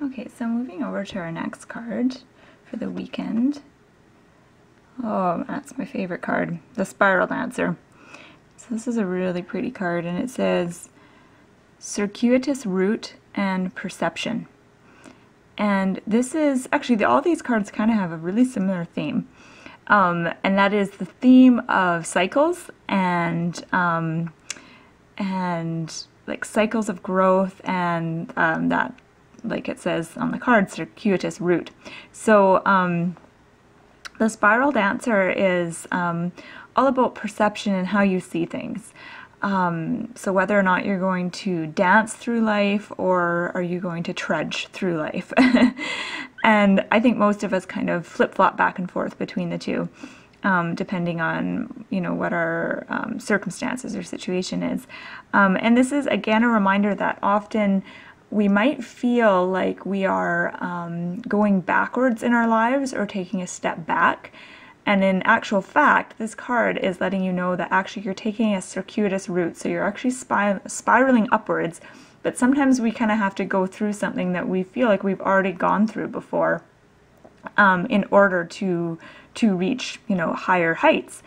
Okay, so moving over to our next card for the weekend. Oh, that's my favorite card, the Spiral Dancer. So this is a really pretty card, and it says Circuitous Route and Perception. And this is, actually, all these cards kind of have a really similar theme. And that is the theme of cycles and like cycles of growth and that, like it says on the card, circuitous route. So the Spiral Dancer is all about perception and how you see things. So whether or not you're going to dance through life or are you going to trudge through life. And I think most of us kind of flip-flop back and forth between the two, depending on, you know, what our circumstances or situation is. And this is, again, a reminder that often we might feel like we are going backwards in our lives or taking a step back. And in actual fact, this card is letting you know that actually you're taking a circuitous route. So you're actually spiraling upwards. But sometimes we kind of have to go through something that we feel like we've already gone through before in order to reach, you know, higher heights.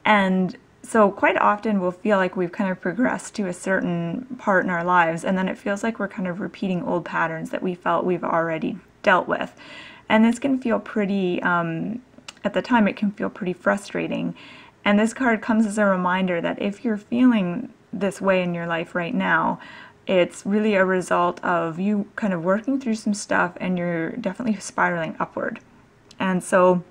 And so quite often we'll feel like we've kind of progressed to a certain part in our lives, and then it feels like we're kind of repeating old patterns that we felt we've already dealt with. And this can feel pretty, at the time it can feel pretty frustrating. And this card comes as a reminder that if you're feeling this way in your life right now, it's really a result of you kind of working through some stuff and you're definitely spiraling upward. And so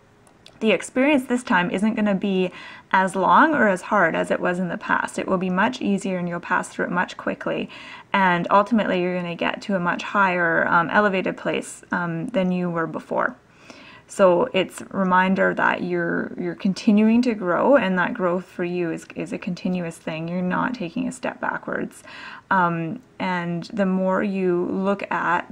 the experience this time isn't going to be as long or as hard as it was in the past. It will be much easier and you'll pass through it much quickly. And ultimately you're going to get to a much higher elevated place than you were before. So it's a reminder that you're continuing to grow, and that growth for you is a continuous thing. You're not taking a step backwards. And the more you look at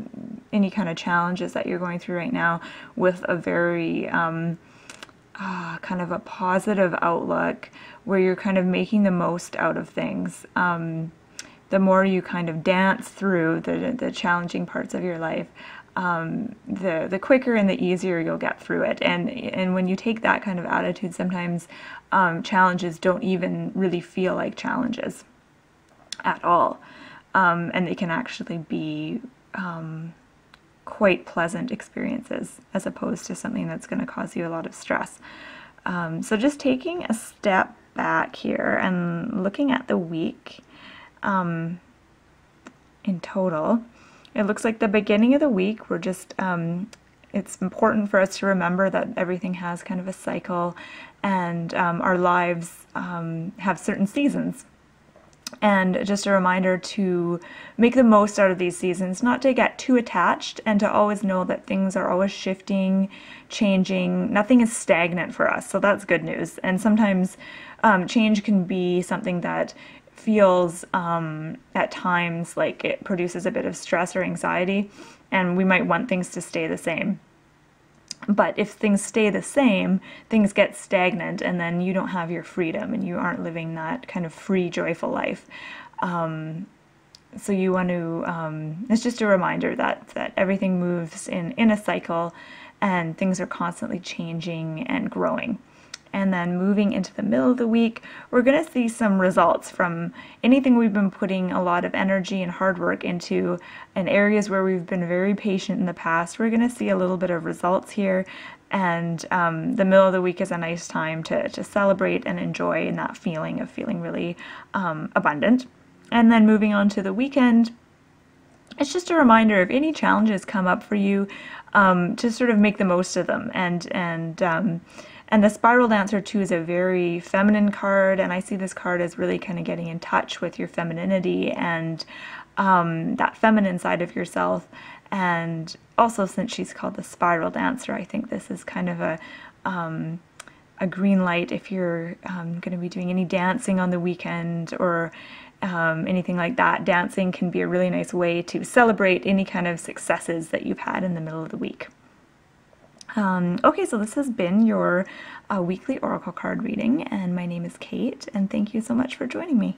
any kind of challenges that you're going through right now with a very kind of a positive outlook, where you're kind of making the most out of things, the more you kind of dance through the challenging parts of your life, the quicker and the easier you'll get through it. And when you take that kind of attitude, sometimes challenges don't even really feel like challenges at all. And they can actually be quite pleasant experiences as opposed to something that's going to cause you a lot of stress. So just taking a step back here and looking at the week in total, it looks like the beginning of the week, we're just, it's important for us to remember that everything has kind of a cycle, and our lives have certain seasons. And just a reminder to make the most out of these seasons, not to get too attached, and to always know that things are always shifting, changing. Nothing is stagnant for us, so that's good news. And sometimes change can be something that feels at times like it produces a bit of stress or anxiety, and we might want things to stay the same. But if things stay the same, things get stagnant, and then you don't have your freedom and you aren't living that kind of free, joyful life. So you want to, it's just a reminder that everything moves in a cycle, and things are constantly changing and growing. And then moving into the middle of the week, we're going to see some results from anything we've been putting a lot of energy and hard work into, in areas where we've been very patient in the past. We're going to see a little bit of results here, and the middle of the week is a nice time to celebrate and enjoy in that feeling of feeling really abundant. And then moving on to the weekend, it's just a reminder, if any challenges come up for you, to sort of make the most of them. And the Spiral Dancer too is a very feminine card, and I see this card as really kind of getting in touch with your femininity and that feminine side of yourself. And also, since she's called the Spiral Dancer, I think this is kind of a green light if you're going to be doing any dancing on the weekend or anything like that. Dancing can be a really nice way to celebrate any kind of successes that you've had in the middle of the week. Okay, so this has been your weekly oracle card reading, and my name is Kate, and thank you so much for joining me.